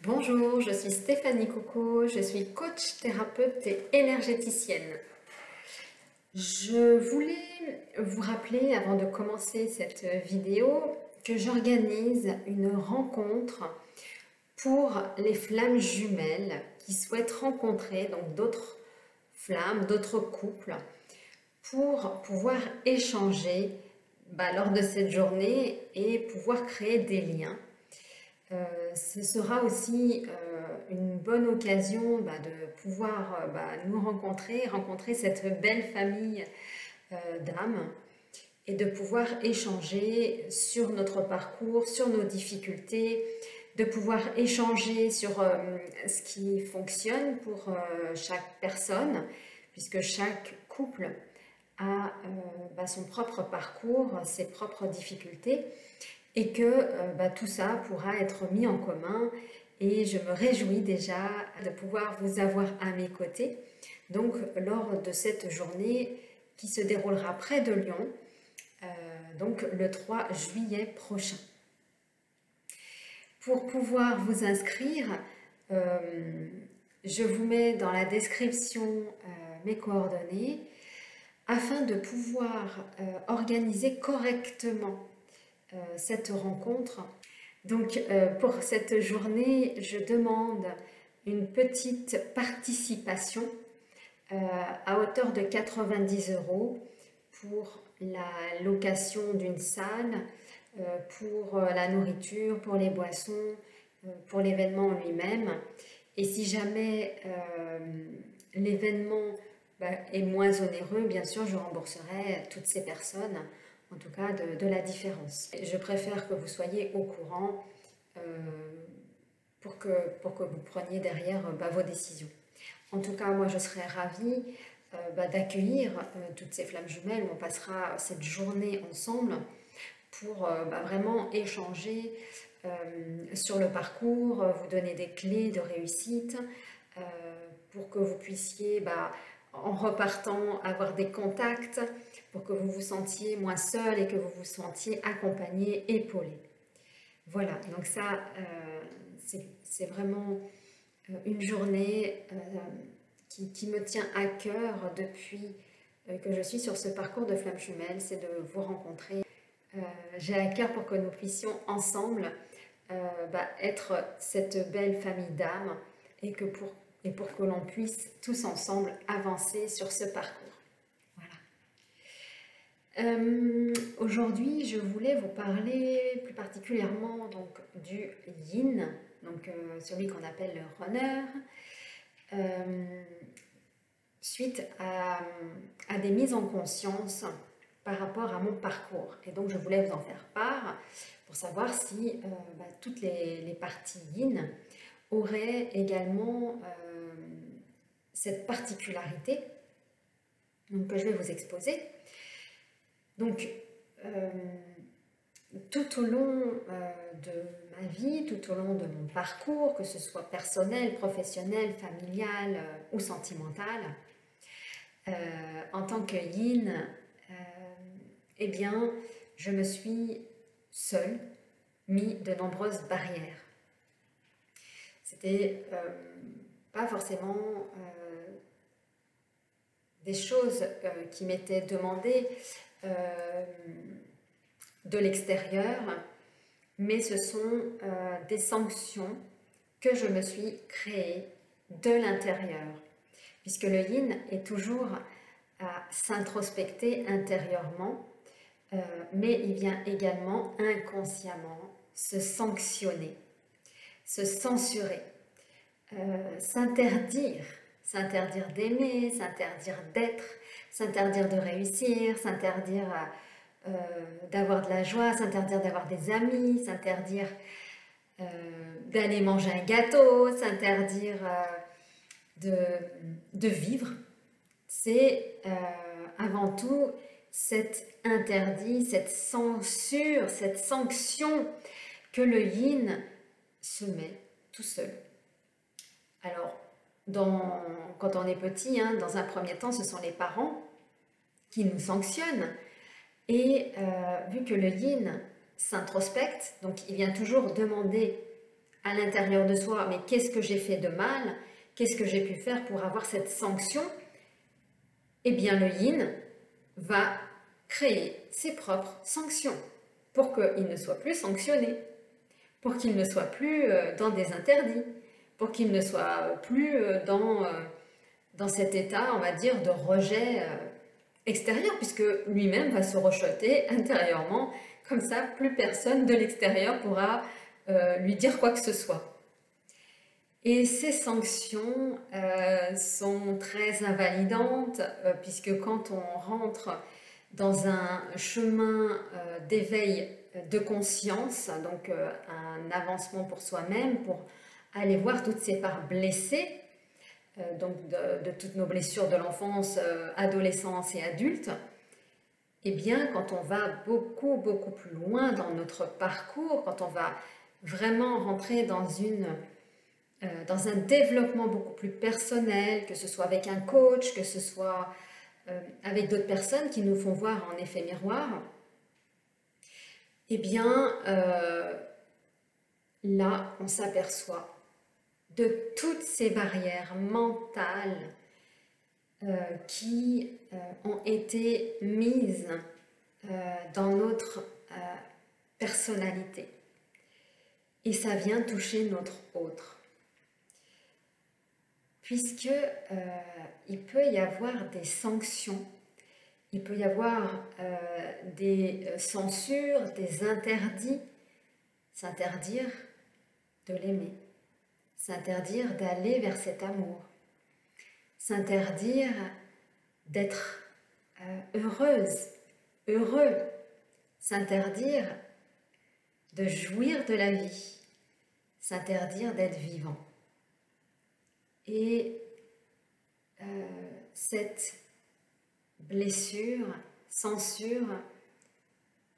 Bonjour, je suis Stéphanie Coco, je suis coach, thérapeute et énergéticienne. Je voulais vous rappeler avant de commencer cette vidéo que j'organise une rencontre pour les flammes jumelles qui souhaitent rencontrer donc d'autres flammes, d'autres couples pour pouvoir échanger lors de cette journée et pouvoir créer des liens. Ce sera aussi une bonne occasion de pouvoir nous rencontrer cette belle famille d'âmes et de pouvoir échanger sur notre parcours, sur nos difficultés, de pouvoir échanger sur ce qui fonctionne pour chaque personne, puisque chaque couple a son propre parcours, ses propres difficultés, et que tout ça pourra être mis en commun. Et je me réjouis déjà de pouvoir vous avoir à mes côtés, donc lors de cette journée qui se déroulera près de Lyon, donc le 3 juillet prochain. Pour pouvoir vous inscrire, je vous mets dans la description mes coordonnées afin de pouvoir organiser correctement cette rencontre. Donc pour cette journée, je demande une petite participation à hauteur de 90 € pour la location d'une salle, pour la nourriture, pour les boissons, pour l'événement en lui-même. Et si jamais l'événement est moins onéreux, bien sûr, je rembourserai toutes ces personnes, en tout cas de la différence. Je préfère que vous soyez au courant pour que vous preniez derrière vos décisions. En tout cas, moi, je serais ravie d'accueillir toutes ces flammes jumelles où on passera cette journée ensemble pour vraiment échanger sur le parcours, vous donner des clés de réussite pour que vous puissiez, en repartant, avoir des contacts, pour que vous vous sentiez moins seul et que vous vous sentiez accompagné, épaulé. Voilà, donc ça, c'est vraiment une journée qui me tient à cœur depuis que je suis sur ce parcours de flammes jumelles, c'est de vous rencontrer. J'ai à cœur pour que nous puissions ensemble être cette belle famille d'âmes et pour que l'on puisse tous ensemble avancer sur ce parcours. Voilà. Aujourd'hui, je voulais vous parler plus particulièrement donc, du yin, donc celui qu'on appelle le runner, suite à des mises en conscience par rapport à mon parcours. Et donc, je voulais vous en faire part pour savoir si toutes les parties yin auraient également cette particularité donc, que je vais vous exposer. Donc, tout au long de ma vie, tout au long de mon parcours, que ce soit personnel, professionnel, familial ou sentimental, en tant que yin, eh bien, je me suis seule mis de nombreuses barrières. C'était pas forcément des choses qui m'étaient demandées de l'extérieur, mais ce sont des sanctions que je me suis créées de l'intérieur, puisque le yin est toujours à s'introspecter intérieurement, mais il vient également inconsciemment se sanctionner, se censurer, s'interdire d'aimer, s'interdire d'être, s'interdire de réussir, s'interdire d'avoir de la joie, s'interdire d'avoir des amis, s'interdire d'aller manger un gâteau, s'interdire de vivre. C'est avant tout cet interdit, cette censure, cette sanction que le yin se met tout seul. Alors, quand on est petit, dans un premier temps, ce sont les parents qui nous sanctionnent. Et vu que le yin s'introspecte, donc il vient toujours demander à l'intérieur de soi, mais qu'est-ce que j'ai fait de mal? Qu'est-ce que j'ai pu faire pour avoir cette sanction? Eh bien, le yin va créer ses propres sanctions pour qu'il ne soit plus sanctionné, pour qu'il ne soit plus dans des interdits, pour qu'il ne soit plus dans cet état, on va dire, de rejet extérieur, puisque lui-même va se rejeter intérieurement. Comme ça, plus personne de l'extérieur pourra lui dire quoi que ce soit. Et ces sanctions sont très invalidantes, puisque quand on rentre dans un chemin d'éveil de conscience, donc un avancement pour soi-même, pour aller voir toutes ces parts blessées, donc de toutes nos blessures de l'enfance, adolescence et adulte, eh bien, quand on va beaucoup plus loin dans notre parcours, quand on va vraiment rentrer dans un développement beaucoup plus personnel, que ce soit avec un coach, que ce soit avec d'autres personnes qui nous font voir en effet miroir, eh bien, là, on s'aperçoit de toutes ces barrières mentales qui ont été mises dans notre personnalité. Et ça vient toucher notre autre. Puisque il peut y avoir des sanctions, il peut y avoir des censures, des interdits, s'interdire de l'aimer, s'interdire d'aller vers cet amour, s'interdire d'être heureuse, heureux, s'interdire de jouir de la vie, s'interdire d'être vivant. Et cette blessure, censure,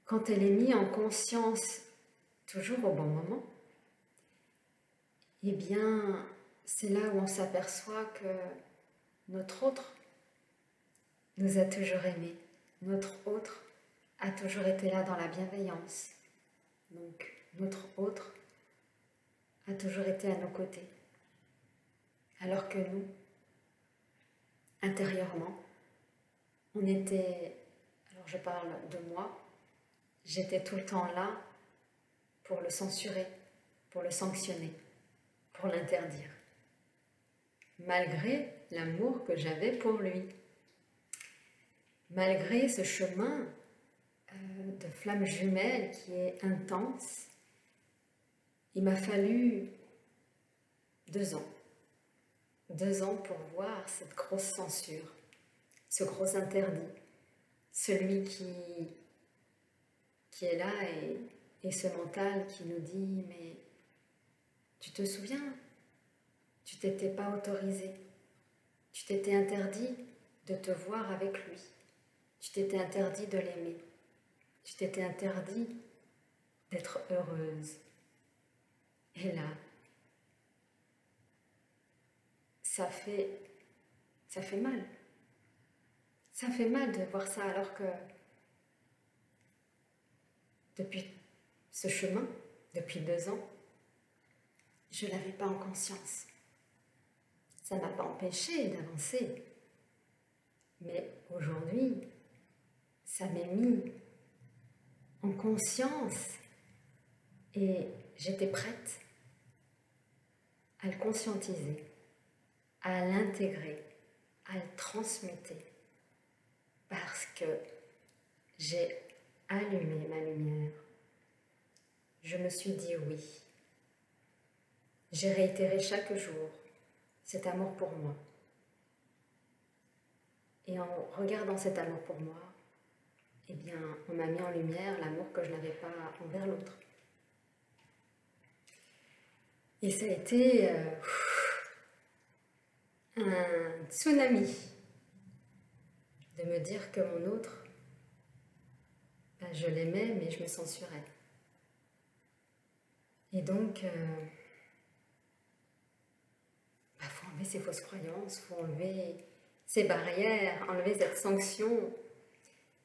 quand elle est mise en conscience toujours au bon moment, eh bien, c'est là où on s'aperçoit que notre autre nous a toujours aimés. Notre autre a toujours été là dans la bienveillance. Donc, notre autre a toujours été à nos côtés. Alors que nous, intérieurement, on était, alors je parle de moi, j'étais tout le temps là pour le censurer, pour le sanctionner, pour l'interdire, malgré l'amour que j'avais pour lui. Malgré ce chemin de flamme jumelle qui est intense, il m'a fallu 2 ans. 2 ans pour voir cette grosse censure, ce gros interdit, celui qui est là et ce mental qui nous dit « mais tu te souviens, tu t'étais pas autorisé, tu t'étais interdit de te voir avec lui, tu t'étais interdit de l'aimer, tu t'étais interdit d'être heureuse. » Et là, ça fait mal. Ça fait mal de voir ça alors que depuis ce chemin, depuis 2 ans, je ne l'avais pas en conscience. Ça ne m'a pas empêché d'avancer. Mais aujourd'hui, ça m'est mis en conscience et j'étais prête à le conscientiser, à l'intégrer, à le transmuter, parce que j'ai allumé ma lumière. Je me suis dit oui. J'ai réitéré chaque jour cet amour pour moi. Et en regardant cet amour pour moi, eh bien, on m'a mis en lumière l'amour que je n'avais pas envers l'autre. Et ça a été un tsunami de me dire que mon autre, ben, je l'aimais, mais je me censurais. Et donc, faut enlever ces fausses croyances, faut enlever ces barrières, enlever cette sanction.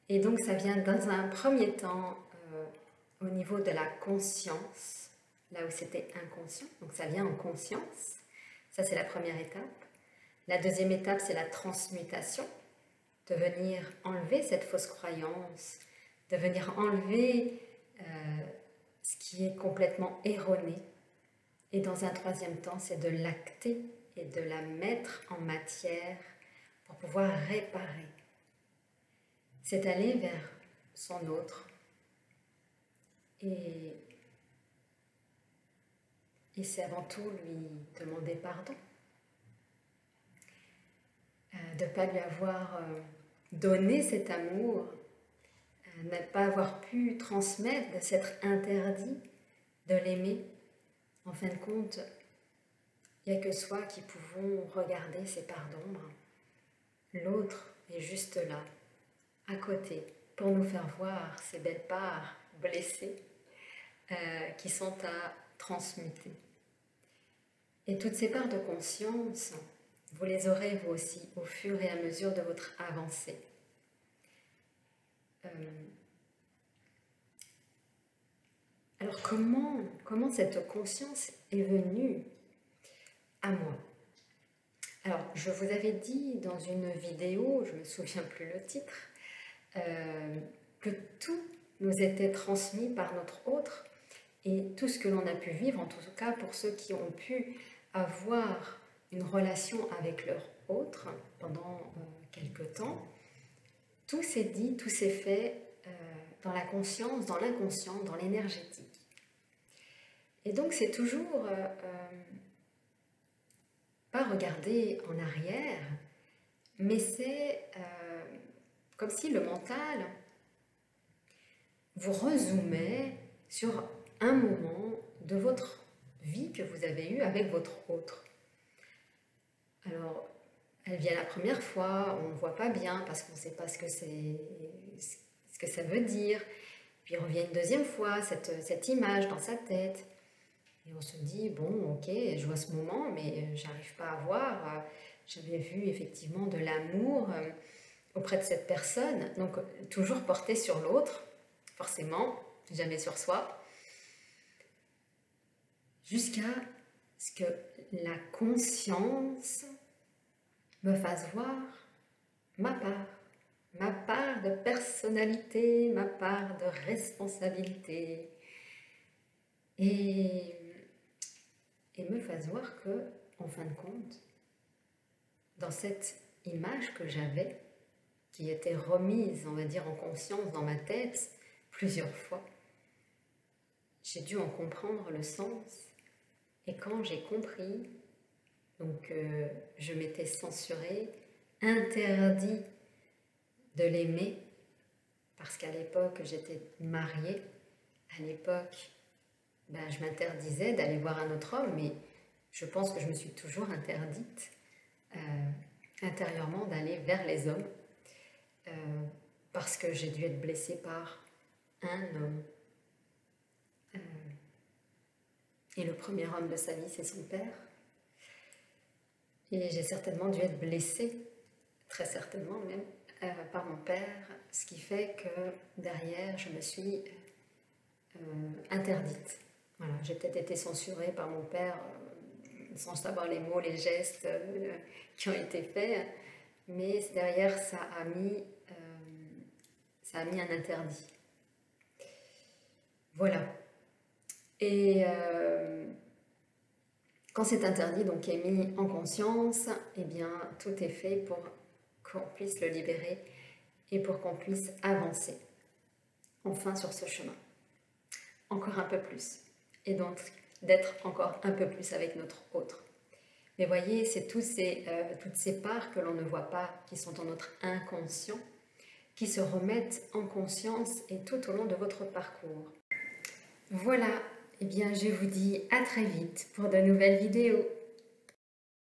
Et donc, ça vient dans un premier temps au niveau de la conscience, là où c'était inconscient. Donc ça vient en conscience. Ça, c'est la première étape. La deuxième étape, c'est la transmutation. De venir enlever cette fausse croyance, de venir enlever ce qui est complètement erroné. Et dans un troisième temps, c'est de l'acter et de la mettre en matière pour pouvoir réparer. C'est aller vers son autre. Et c'est avant tout lui demander pardon. De ne pas lui avoir donné cet amour, ne pas avoir pu transmettre, de s'être interdit de l'aimer. En fin de compte, il n'y a que soi qui pouvons regarder ces parts d'ombre. L'autre est juste là, à côté, pour nous faire voir ces belles parts blessées qui sont à transmuter. Et toutes ces parts de conscience, vous les aurez vous aussi au fur et à mesure de votre avancée. Alors comment cette conscience est venue à moi? Alors je vous avais dit dans une vidéo, je ne me souviens plus le titre, que tout nous était transmis par notre autre et tout ce que l'on a pu vivre, en tout cas pour ceux qui ont pu avoir une relation avec leur autre pendant quelque temps, tout s'est dit, tout s'est fait dans la conscience, dans l'inconscient, dans l'énergétique. Et donc c'est toujours pas regarder en arrière, mais c'est comme si le mental vous rezoomait sur un moment de votre vie que vous avez eu avec votre autre. Alors, elle vient la première fois, on ne voit pas bien parce qu'on ne sait pas ce que ça veut dire. Puis revient une deuxième fois, cette image dans sa tête. Et on se dit, bon, ok, je vois ce moment, mais j'arrive pas à voir. J'avais vu effectivement de l'amour auprès de cette personne. Donc, toujours porté sur l'autre, forcément, jamais sur soi. Jusqu'à ce que la conscience me fasse voir ma part de personnalité, ma part de responsabilité, et me fasse voir que, en fin de compte, dans cette image que j'avais, qui était remise, on va dire, en conscience dans ma tête plusieurs fois, j'ai dû en comprendre le sens. Et quand j'ai compris, donc je m'étais censurée, interdit de l'aimer, parce qu'à l'époque j'étais mariée, à l'époque je m'interdisais d'aller voir un autre homme, mais je pense que je me suis toujours interdite intérieurement d'aller vers les hommes, parce que j'ai dû être blessée par un homme. Et le premier homme de sa vie, c'est son père. Et j'ai certainement dû être blessée, très certainement même, par mon père, ce qui fait que derrière, je me suis interdite. Voilà, j'ai peut-être été censurée par mon père sans savoir les mots, les gestes qui ont été faits, mais derrière, ça a mis un interdit. Voilà. Et quand c'est interdit, donc est mis en conscience, eh bien tout est fait pour qu'on puisse le libérer et pour qu'on puisse avancer enfin sur ce chemin. Encore un peu plus. Et donc d'être encore un peu plus avec notre autre. Mais voyez, c'est toutes ces parts que l'on ne voit pas, qui sont dans notre inconscient, qui se remettent en conscience et tout au long de votre parcours. Voilà, eh bien je vous dis à très vite pour de nouvelles vidéos.